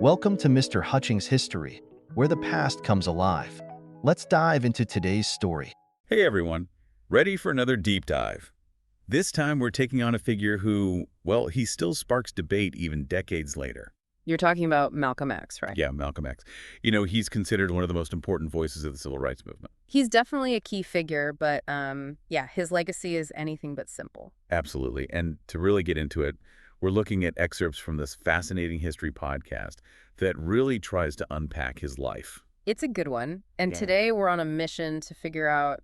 Welcome to Mr. Hutchings History, where the past comes alive. Let's dive into today's story. Hey everyone, ready for another deep dive? This time we're taking on a figure who, well, he still sparks debate even decades later. You're talking about Malcolm X, right? Yeah, Malcolm X. You know, he's considered one of the most important voices of the civil rights movement. He's definitely a key figure, but yeah, his legacy is anything but simple. Absolutely. And to really get into it, we're looking at excerpts from this fascinating history podcast that really tries to unpack his life. It's a good one. And Yeah. today we're on a mission to figure out,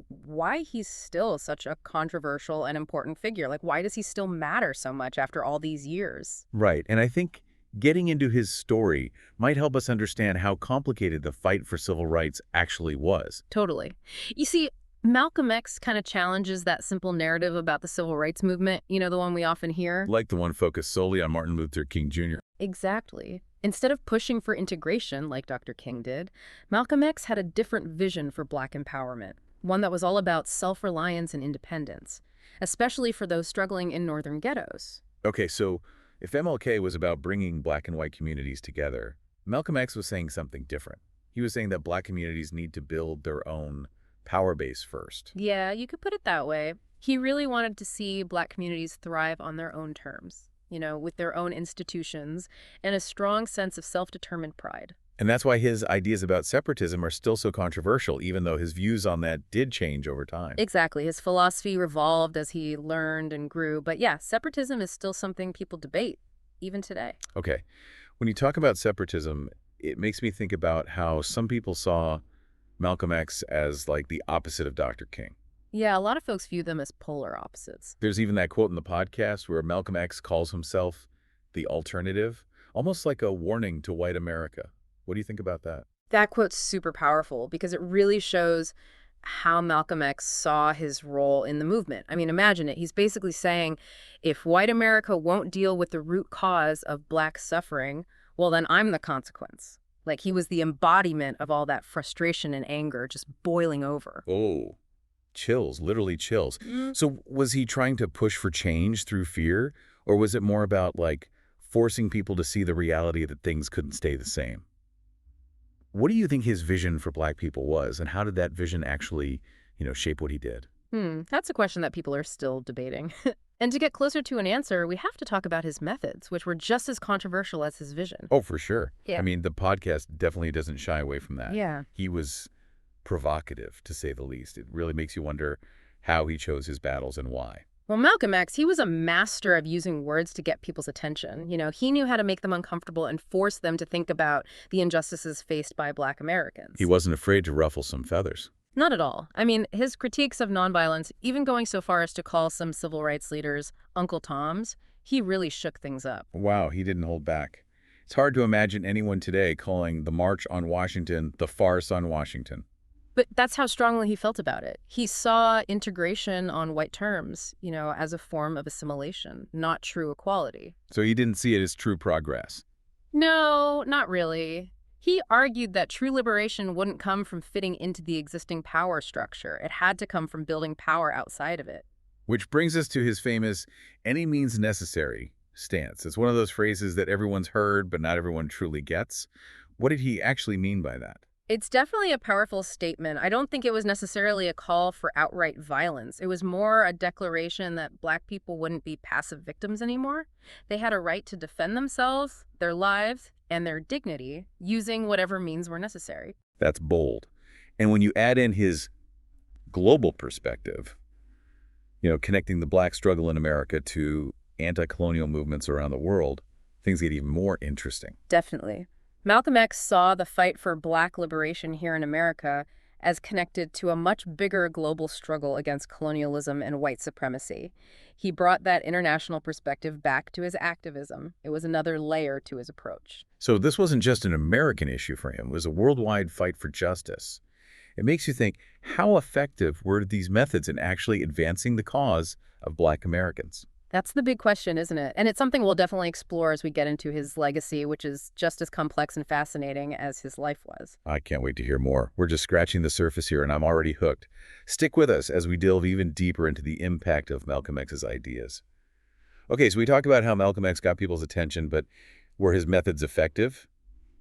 why he's still such a controversial and important figure. Like, why does he still matter so much after all these years? Right. And I think getting into his story might help us understand how complicated the fight for civil rights actually was. Totally. You see, Malcolm X kind of challenges that simple narrative about the civil rights movement, the one we often hear. Like the one focused solely on Martin Luther King Jr. Exactly. Instead of pushing for integration like Dr. King did, Malcolm X had a different vision for Black empowerment, one that was all about self-reliance and independence, especially for those struggling in northern ghettos. Okay, so if MLK was about bringing Black and white communities together, Malcolm X was saying something different. He was saying that Black communities need to build their own power base first. Yeah, you could put it that way. He really wanted to see Black communities thrive on their own terms, with their own institutions and a strong sense of self-determined pride. And that's why his ideas about separatism are still so controversial, even though his views on that did change over time. Exactly. His philosophy revolved as he learned and grew. But yeah, separatism is still something people debate, even today. Okay, when you talk about separatism, it makes me think about how some people saw Malcolm X as like the opposite of Dr. King. Yeah, a lot of folks view them as polar opposites. There's even that quote in the podcast where Malcolm X calls himself the alternative, almost like a warning to white America. What do you think about that? That quote's super powerful because it really shows how Malcolm X saw his role in the movement. I mean, imagine it. He's basically saying, if white America won't deal with the root cause of Black suffering, well, then I'm the consequence. Like, he was the embodiment of all that frustration and anger just boiling over. Oh, chills, literally chills. So was he trying to push for change through fear, or was it more about like forcing people to see the reality that things couldn't stay the same? What do you think his vision for Black people was, and how did that vision actually, shape what he did? That's a question that people are still debating. And to get closer to an answer, we have to talk about his methods, which were just as controversial as his vision. Oh, for sure. Yeah. I mean, the podcast definitely doesn't shy away from that. Yeah. He was provocative, to say the least. It really makes you wonder how he chose his battles and why. Well, Malcolm X, he was a master of using words to get people's attention. He knew how to make them uncomfortable and force them to think about the injustices faced by Black Americans. He wasn't afraid to ruffle some feathers. Not at all. I mean, his critiques of nonviolence, even going so far as to call some civil rights leaders Uncle Toms, he really shook things up. Wow, he didn't hold back. It's hard to imagine anyone today calling the March on Washington the farce on Washington. But that's how strongly he felt about it. He saw integration on white terms, as a form of assimilation, not true equality. So he didn't see it as true progress. No, not really. He argued that true liberation wouldn't come from fitting into the existing power structure. It had to come from building power outside of it. Which brings us to his famous any means necessary stance. It's one of those phrases that everyone's heard, but not everyone truly gets. What did he actually mean by that? It's definitely a powerful statement. I don't think it was necessarily a call for outright violence. It was more a declaration that Black people wouldn't be passive victims anymore. They had a right to defend themselves, their lives, and their dignity using whatever means were necessary. That's bold. And when you add in his global perspective, connecting the Black struggle in America to anti-colonial movements around the world, things get even more interesting. Definitely. Malcolm X saw the fight for Black liberation here in America as connected to a much bigger global struggle against colonialism and white supremacy. He brought that international perspective back to his activism. It was another layer to his approach. So this wasn't just an American issue for him. It was a worldwide fight for justice. It makes you think, how effective were these methods in actually advancing the cause of Black Americans? That's the big question, isn't it? And it's something we'll definitely explore as we get into his legacy, which is just as complex and fascinating as his life was. I can't wait to hear more. We're just scratching the surface here, and I'm already hooked. Stick with us as we delve even deeper into the impact of Malcolm X's ideas. Okay, so we talked about how Malcolm X got people's attention, but Were his methods effective?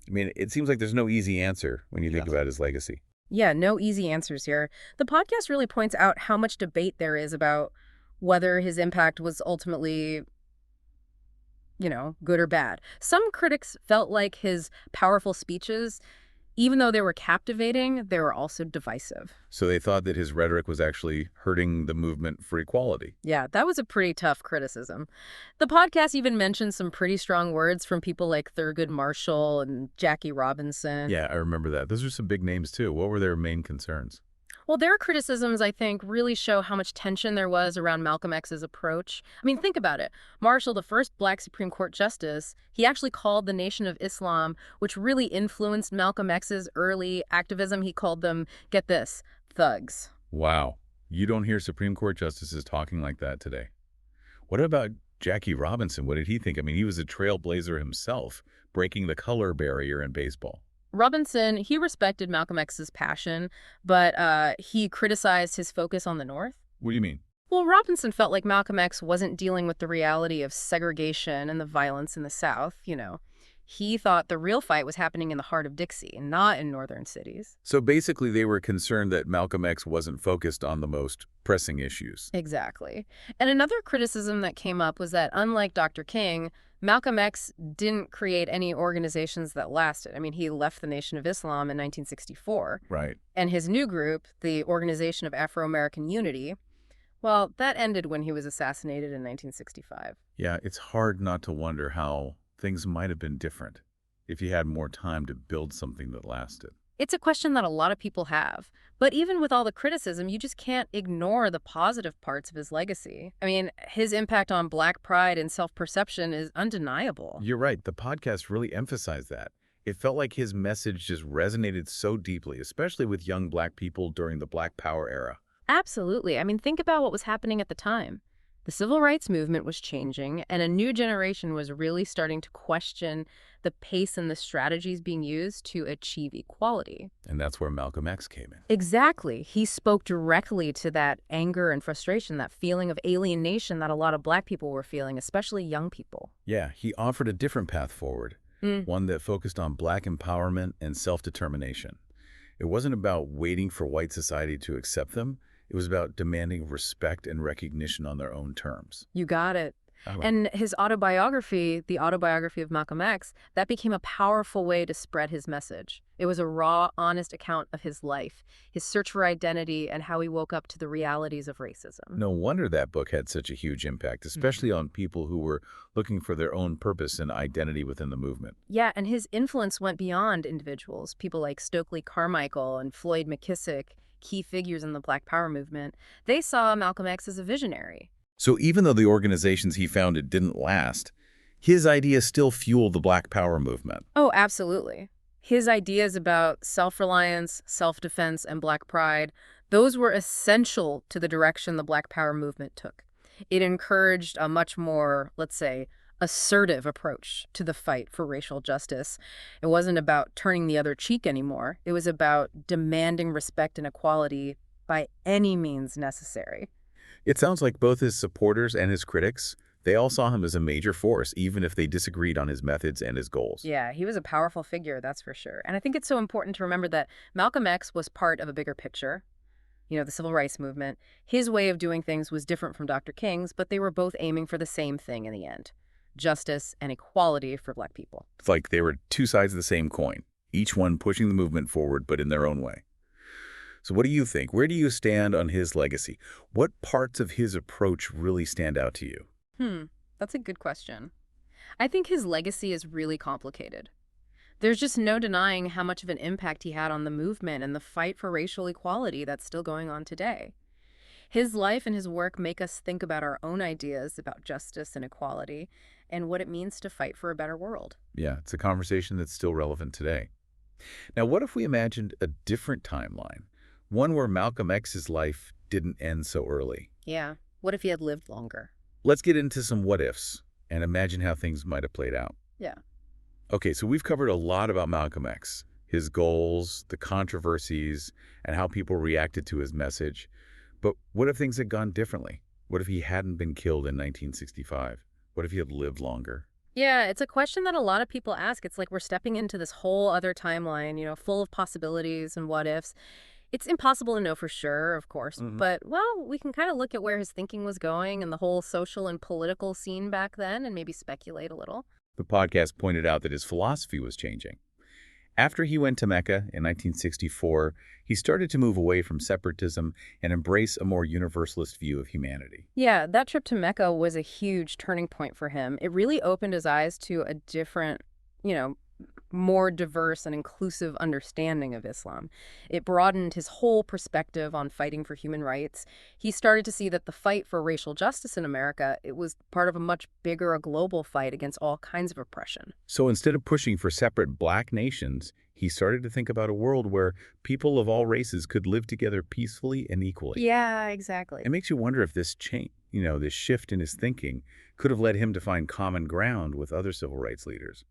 I mean, it seems like there's no easy answer when you think about his legacy. Yeah, no easy answers here. The podcast really points out how much debate there is about whether his impact was ultimately, good or bad. Some critics felt like his powerful speeches, even though they were captivating, they were also divisive. So they thought that his rhetoric was actually hurting the movement for equality. Yeah, that was a pretty tough criticism. The podcast even mentioned some pretty strong words from people like Thurgood Marshall and Jackie Robinson. Yeah, I remember that. Those are some big names, too. What were their main concerns? Well, their criticisms, I think, really show how much tension there was around Malcolm X's approach. I mean, think about it. Marshall, the first black Supreme Court justice, he actually called the Nation of Islam, which really influenced Malcolm X's early activism. He called them, get this, thugs. Wow. You don't hear Supreme Court justices talking like that today. What about Jackie Robinson? What did he think? I mean, he was a trailblazer himself, breaking the color barrier in baseball. Robinson, he respected Malcolm X's passion, but he criticized his focus on the North. What do you mean? Well, Robinson felt like Malcolm X wasn't dealing with the reality of segregation and the violence in the South, He thought the real fight was happening in the heart of Dixie, not in northern cities. So basically, they were concerned that Malcolm X wasn't focused on the most pressing issues. Exactly. And another criticism that came up was that, unlike Dr. King, Malcolm X didn't create any organizations that lasted. I mean, he left the Nation of Islam in 1964. Right. And his new group, the Organization of Afro-American Unity, well, that ended when he was assassinated in 1965. Yeah, it's hard not to wonder how things might have been different if he had more time to build something that lasted. It's a question that a lot of people have. But even with all the criticism, you just can't ignore the positive parts of his legacy. I mean, his impact on Black pride and self-perception is undeniable. You're right. The podcast really emphasized that. It felt like his message just resonated so deeply, especially with young Black people during the Black Power era. Absolutely. I mean, think about what was happening at the time. The civil rights movement was changing, and a new generation was really starting to question the pace and the strategies being used to achieve equality. And that's where Malcolm X came in. Exactly. He spoke directly to that anger and frustration, that feeling of alienation that a lot of Black people were feeling, especially young people. Yeah, he offered a different path forward, one that focused on Black empowerment and self-determination. It wasn't about waiting for white society to accept them. It was about demanding respect and recognition on their own terms. You got it. And his autobiography, The Autobiography of Malcolm X, that became a powerful way to spread his message. It was a raw, honest account of his life, his search for identity, and how he woke up to the realities of racism. No wonder that book had such a huge impact, especially on people who were looking for their own purpose and identity within the movement. Yeah, and his influence went beyond individuals. People like Stokely Carmichael and Floyd McKissick, key figures in the Black Power movement, they saw Malcolm X as a visionary. So even though the organizations he founded didn't last, his ideas still fueled the Black Power movement. Oh, absolutely. His ideas about self-reliance, self-defense, and Black pride, those were essential to the direction the Black Power movement took. It encouraged a much more, let's say, assertive approach to the fight for racial justice. It wasn't about turning the other cheek anymore. It was about demanding respect and equality by any means necessary. It sounds like both his supporters and his critics, they all saw him as a major force, even if they disagreed on his methods and his goals. Yeah, he was a powerful figure, that's for sure. And I think it's so important to remember that Malcolm X was part of a bigger picture, the civil rights movement. His way of doing things was different from Dr. King's, but they were both aiming for the same thing in the end: justice and equality for Black people. It's like they were two sides of the same coin, each one pushing the movement forward, but in their own way. So what do you think? Where do you stand on his legacy? What parts of his approach really stand out to you? That's a good question. I think his legacy is really complicated. There's just no denying how much of an impact he had on the movement and the fight for racial equality that's still going on today. His life and his work make us think about our own ideas about justice and equality and what it means to fight for a better world. Yeah, it's a conversation that's still relevant today. Now, what if we imagined a different timeline? One where Malcolm X's life didn't end so early. Yeah. What if he had lived longer? Let's get into some what-ifs and imagine how things might have played out. Yeah. Okay, so we've covered a lot about Malcolm X, his goals, the controversies, and how people reacted to his message. But what if things had gone differently? What if he hadn't been killed in 1965? What if he had lived longer? Yeah, it's a question that a lot of people ask. It's like we're stepping into this whole other timeline, full of possibilities and what ifs. It's impossible to know for sure, of course, but, well, we can kind of look at where his thinking was going and the whole social and political scene back then and maybe speculate a little. The podcast pointed out that his philosophy was changing. After he went to Mecca in 1964, he started to move away from separatism and embrace a more universalist view of humanity. Yeah, that trip to Mecca was a huge turning point for him. It really opened his eyes to a different, you know, more diverse and inclusive understanding of Islam. It broadened his whole perspective on fighting for human rights. He started to see that the fight for racial justice in America, it was part of a much bigger, a global fight against all kinds of oppression. So instead of pushing for separate black nations, he started to think about a world where people of all races could live together peacefully and equally. Yeah, exactly. It makes you wonder if this change, this shift in his thinking could have led him to find common ground with other civil rights leaders.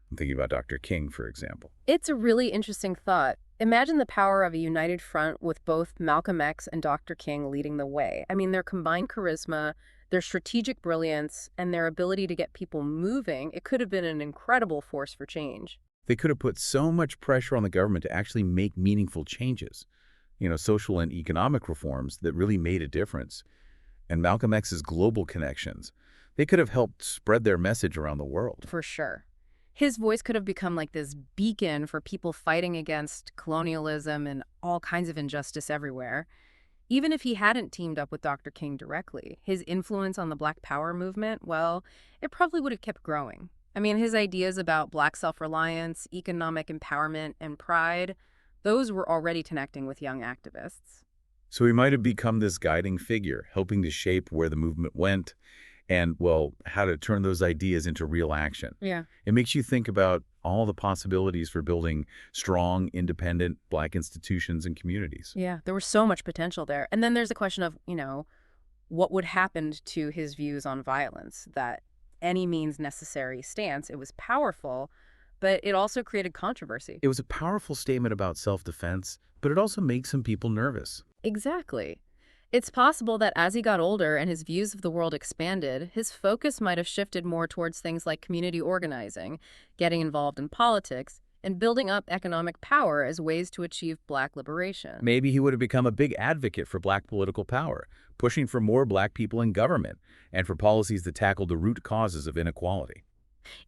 I'm thinking about Dr. King, for example. It's a really interesting thought. Imagine the power of a united front with both Malcolm X and Dr. King leading the way. I mean, their combined charisma, their strategic brilliance, and their ability to get people moving, it could have been an incredible force for change. They could have put so much pressure on the government to actually make meaningful changes, social and economic reforms that really made a difference. And Malcolm X's global connections, they could have helped spread their message around the world. For sure. His voice could have become like this beacon for people fighting against colonialism and all kinds of injustice everywhere. Even if he hadn't teamed up with Dr. King directly, his influence on the Black Power movement, well, it probably would have kept growing. I mean, his ideas about Black self-reliance, economic empowerment, and pride, those were already connecting with young activists. So he might have become this guiding figure, helping to shape where the movement went and, well, how to turn those ideas into real action. Yeah. It makes you think about all the possibilities for building strong, independent Black institutions and communities. Yeah, there was so much potential there. And then there's the question of, what would happen to his views on violence, that any means necessary stance. It was powerful, but it also created controversy. It was a powerful statement about self-defense, but it also makes some people nervous. Exactly. It's possible that as he got older and his views of the world expanded, his focus might have shifted more towards things like community organizing, getting involved in politics, and building up economic power as ways to achieve Black liberation. Maybe he would have become a big advocate for Black political power, pushing for more Black people in government and for policies that tackle the root causes of inequality.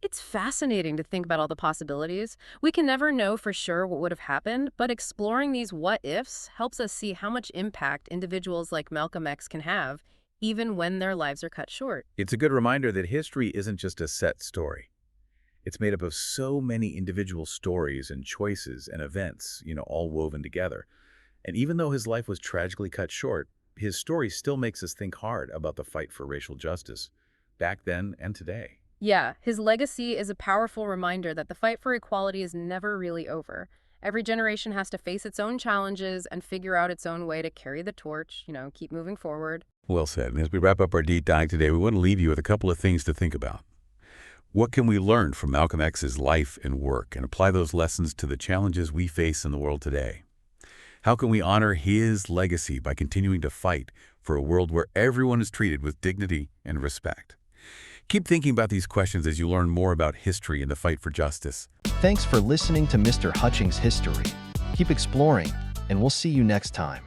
It's fascinating to think about all the possibilities. We can never know for sure what would have happened, but exploring these what-ifs helps us see how much impact individuals like Malcolm X can have, even when their lives are cut short. It's a good reminder that history isn't just a set story. It's made up of so many individual stories and choices and events, all woven together. And even though his life was tragically cut short, his story still makes us think hard about the fight for racial justice, back then and today. Yeah, his legacy is a powerful reminder that the fight for equality is never really over. Every generation has to face its own challenges and figure out its own way to carry the torch, keep moving forward. Well said. And as we wrap up our deep dive today, we want to leave you with a couple of things to think about. What can we learn from Malcolm X's life and work and apply those lessons to the challenges we face in the world today? How can we honor his legacy by continuing to fight for a world where everyone is treated with dignity and respect? Keep thinking about these questions as you learn more about history and the fight for justice. Thanks for listening to Mr. Hutchings History. Keep exploring, and we'll see you next time.